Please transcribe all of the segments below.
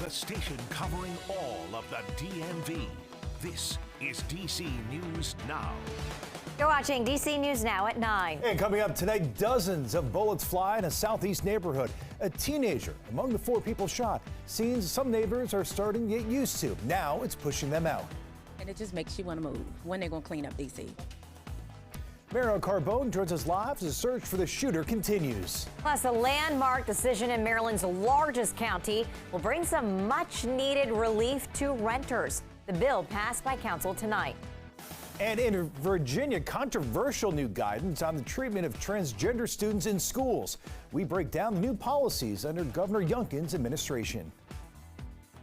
The station covering all of the DMV. This is DC News Now. You're watching DC News Now at 9. And coming up tonight, dozens of bullets fly in a southeast neighborhood. A teenager among the 4 people shot. Scenes some neighbors are starting to get used to. Now it's pushing them out. And it just makes you want to move. When they're going to clean up DC? Mario Carbone joins us live as the search for the shooter continues. Plus, a landmark decision in Maryland's largest county will bring some much-needed relief to renters. The bill passed by council tonight. And in Virginia, controversial new guidance on the treatment of transgender students in schools. We break down the new policies under Governor Youngkin's administration.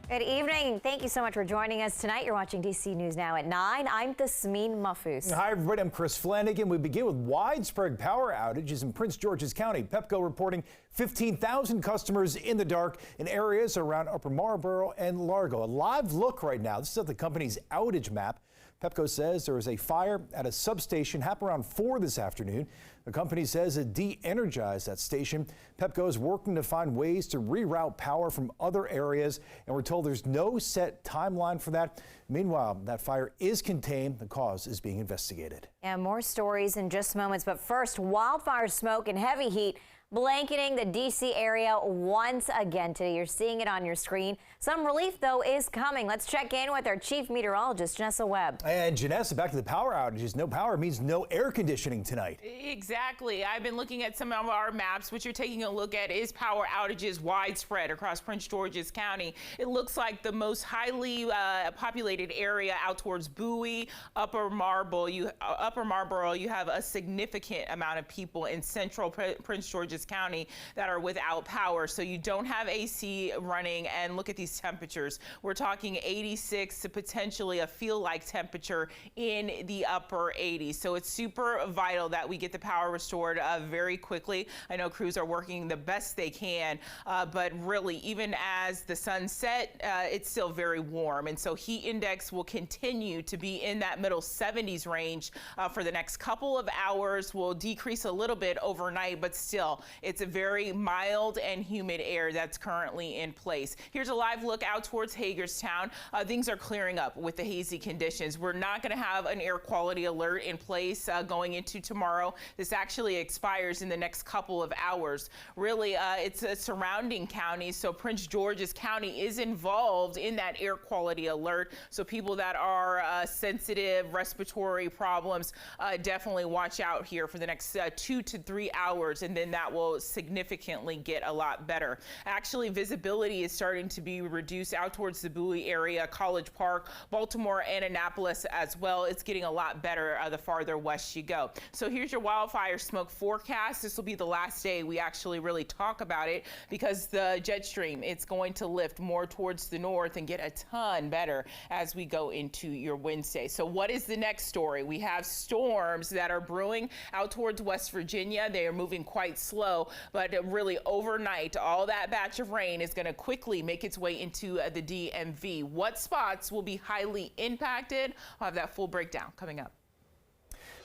Good evening. Thank you so much for joining us tonight. You're watching DC News Now at 9. I'm Tasmeen Mahfouz. Hi, everybody. I'm Chris Flanagan. We begin with widespread power outages in Prince George's County. Pepco reporting 15,000 customers in the dark in areas around Upper Marlboro and Largo. A live look right now. This is at the company's outage map. Pepco says there was a fire at a substation happened around 4 this afternoon. The company says it de-energized that station. Pepco is working to find ways to reroute power from other areas, and we're told there's no set timeline for that. Meanwhile, that fire is contained. The cause is being investigated. And more stories in just moments, but first, wildfire smoke and heavy heat blanketing the D.C. area once again today. You're seeing it on your screen. Some relief, though, is coming. Let's check in with our chief meteorologist, Janessa Webb. And Janessa, back to the power outages. No power means no air conditioning tonight. Exactly. I've been looking at some of our maps. What you're taking a look at is power outages widespread across Prince George's County. It looks like the most highly populated area out towards Bowie, Upper Marlboro. You have a significant amount of people in central Prince George's County that are without power, so you don't have AC running. And look at these temperatures. We're talking 86 to potentially a feel-like temperature in the upper 80s. So it's super vital that we get the power restored very quickly. I know crews are working the best they can, but really, even as the sun set, it's still very warm, and so heat index will continue to be in that middle 70s range for the next couple of hours. Will decrease a little bit overnight, but still, it's a very mild and humid air that's currently in place. Here's a live look out towards Hagerstown. Things are clearing up with the hazy conditions. We're not going to have an air quality alert in place going into tomorrow. This actually expires in the next couple of hours. Really, it's a surrounding county, so Prince George's County is involved in that air quality alert. So people that are sensitive, respiratory problems, definitely watch out here for the next 2 to 3 hours, and then that will significantly get a lot better. Actually, visibility is starting to be reduced out towards the Bowie area, College Park, Baltimore, and Annapolis as well. It's getting a lot better the farther west you go. So here's your wildfire smoke forecast. This will be the last day we actually really talk about it, because the jet stream, it's going to lift more towards the north and get a ton better as we go into your Wednesday. So what is the next story? We have storms that are brewing out towards West Virginia. They are moving quite slow, but really overnight, all that batch of rain is going to quickly make its way into the DMV. What spots will be highly impacted? I'll have that full breakdown coming up.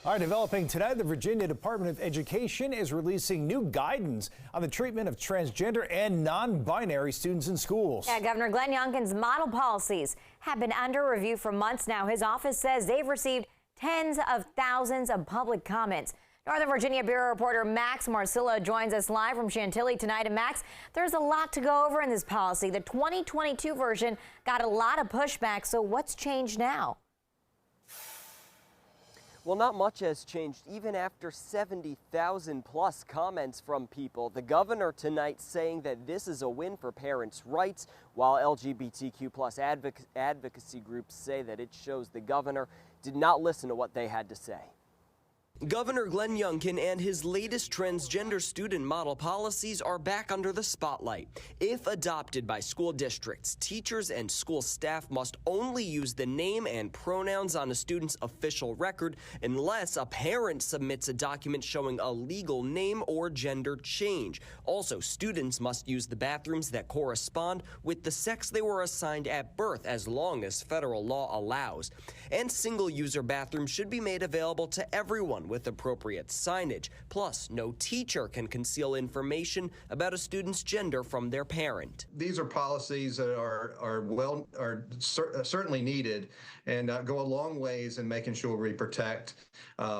All right, developing tonight, the Virginia Department of Education is releasing new guidance on the treatment of transgender and non-binary students in schools. Yeah, Governor Glenn Youngkin's model policies have been under review for months now. His office says they've received tens of thousands of public comments. Northern Virginia Bureau reporter Max Marcillo joins us live from Chantilly tonight. And Max, there's a lot to go over in this policy. The 2022 version got a lot of pushback, so what's changed now? Well, not much has changed, even after 70,000 plus comments from people. The governor tonight saying that this is a win for parents' rights, while LGBTQ plus advocacy groups say that it shows the governor did not listen to what they had to say. Governor Glenn Youngkin and his latest transgender student model policies are back under the spotlight. If adopted by school districts, teachers and school staff must only use the name and pronouns on a student's official record unless a parent submits a document showing a legal name or gender change. Also, students must use the bathrooms that correspond with the sex they were assigned at birth, as long as federal law allows. And single-user bathrooms should be made available to everyone, with appropriate signage. Plus, no teacher can conceal information about a student's gender from their parent. These are policies that are certainly needed and go a long ways in making sure we protect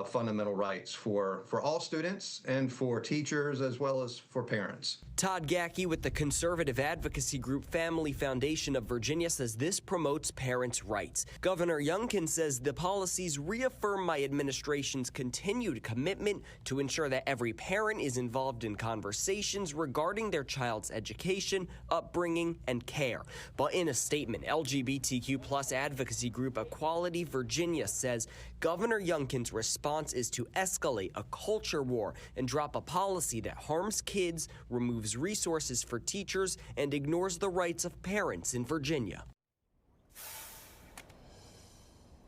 fundamental rights for all students and for teachers as well as for parents. Todd Gackey with the conservative advocacy group Family Foundation of Virginia says this promotes parents' rights. Governor Youngkin says the policies reaffirm my administration's continued commitment to ensure that every parent is involved in conversations regarding their child's education, upbringing, and care. But in a statement, LGBTQ+ advocacy group Equality Virginia says Governor Youngkin's response is to escalate a culture war and drop a policy that harms kids, removes resources for teachers, and ignores the rights of parents in Virginia.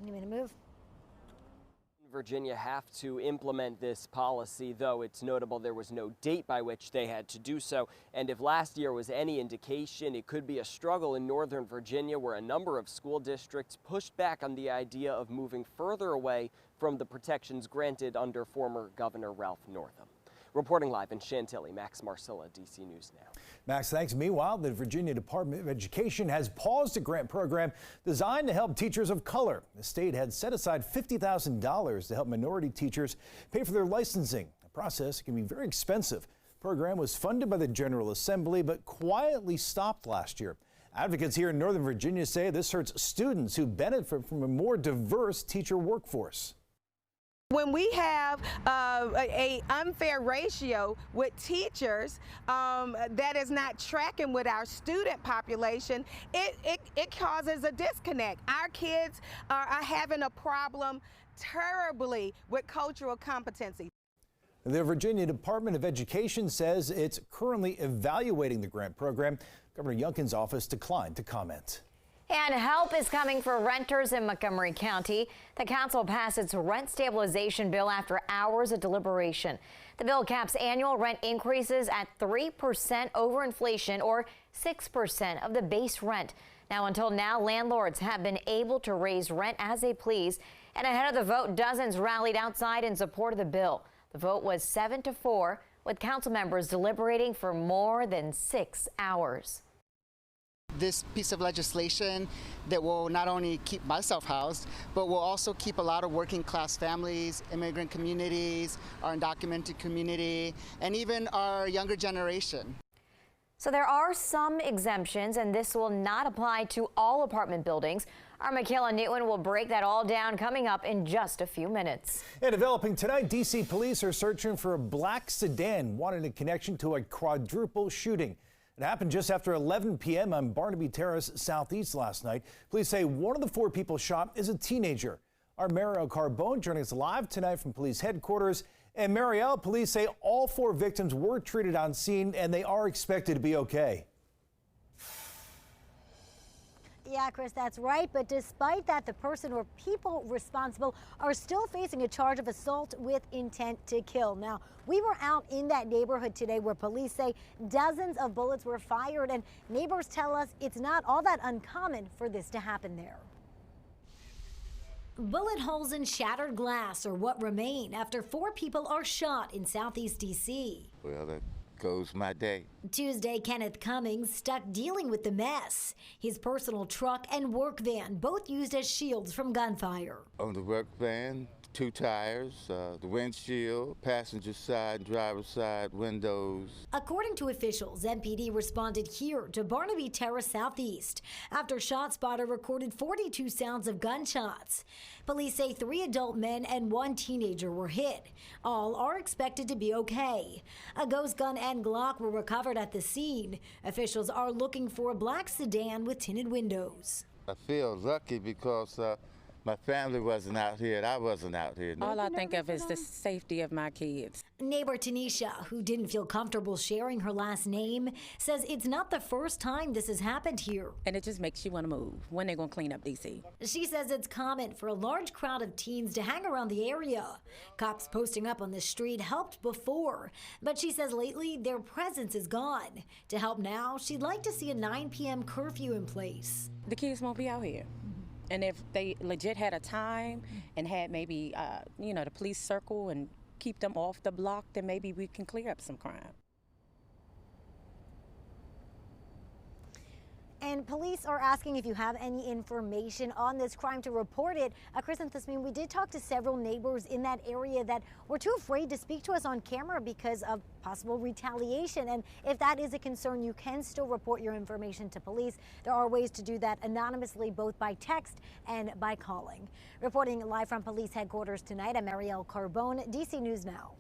You want me to move? Virginia have to implement this policy, though it's notable there was no date by which they had to do so. And if last year was any indication, it could be a struggle in Northern Virginia, where a number of school districts pushed back on the idea of moving further away from the protections granted under former Governor Ralph Northam. Reporting live in Chantilly, Max Marcilla, DC News Now. Max, thanks. Meanwhile, the Virginia Department of Education has paused a grant program designed to help teachers of color. The state had set aside $50,000 to help minority teachers pay for their licensing. The process can be very expensive. The program was funded by the General Assembly, but quietly stopped last year. Advocates here in Northern Virginia say this hurts students who benefit from a more diverse teacher workforce. When we have a unfair ratio with teachers that is not tracking with our student population, it causes a disconnect. Our kids are having a problem terribly with cultural competency. The Virginia Department of Education says it's currently evaluating the grant program. Governor Youngkin's office declined to comment. And help is coming for renters in Montgomery County. The council passed its rent stabilization bill after hours of deliberation. The bill caps annual rent increases at 3% over inflation, or 6% of the base rent. Now, until now, landlords have been able to raise rent as they please. And ahead of the vote, dozens rallied outside in support of the bill. The vote was 7-4, with council members deliberating for more than 6 hours. This piece of legislation that will not only keep myself housed, but will also keep a lot of working class families, immigrant communities, our undocumented community, and even our younger generation. So there are some exemptions, and this will not apply to all apartment buildings. Our Michaela Newton will break that all down coming up in just a few minutes. And developing tonight, D.C. police are searching for a black sedan wanted in connection to a quadruple shooting. It happened just after 11 p.m. on Barnaby Terrace Southeast last night. Police say one of the 4 people shot is a teenager. Our Marielle Carbone joining us live tonight from police headquarters. And Marielle, police say all 4 victims were treated on scene and they are expected to be okay. Yeah, Chris, that's right. But despite that, the person or people responsible are still facing a charge of assault with intent to kill. Now, we were out in that neighborhood today where police say dozens of bullets were fired, and neighbors tell us it's not all that uncommon for this to happen there. Bullet holes and shattered glass are what remain after 4 people are shot in Southeast D.C. Well, that goes my day. Tuesday, Kenneth Cummings stuck dealing with the mess. His personal truck and work van both used as shields from gunfire. On the work van, 2 tires, the windshield, passenger side and driver's side windows. According to officials, MPD responded here to Barnaby Terrace Southeast after ShotSpotter recorded 42 sounds of gunshots. Police say 3 adult men and 1 teenager were hit. All are expected to be okay. A ghost gun and Glock were recovered at the scene. Officials are looking for a black sedan with tinted windows. I feel lucky because my family wasn't out here and I wasn't out here. All I think of is the safety of my kids. Neighbor Tanisha, who didn't feel comfortable sharing her last name, says it's not the first time this has happened here. And it just makes you want to move. When they're going to clean up D.C.? She says it's common for a large crowd of teens to hang around the area. Cops posting up on the street helped before, but she says lately their presence is gone. To help now, she'd like to see a 9 p.m. curfew in place. The kids won't be out here. And if they legit had a time and had maybe, the police circle and keep them off the block, then maybe we can clear up some crime. And police are asking if you have any information on this crime to report it. Chris and Thasmin, we did talk to several neighbors in that area that were too afraid to speak to us on camera because of possible retaliation. And if that is a concern, you can still report your information to police. There are ways to do that anonymously, both by text and by calling. Reporting live from police headquarters tonight, I'm Marielle Carbone, DC News Now.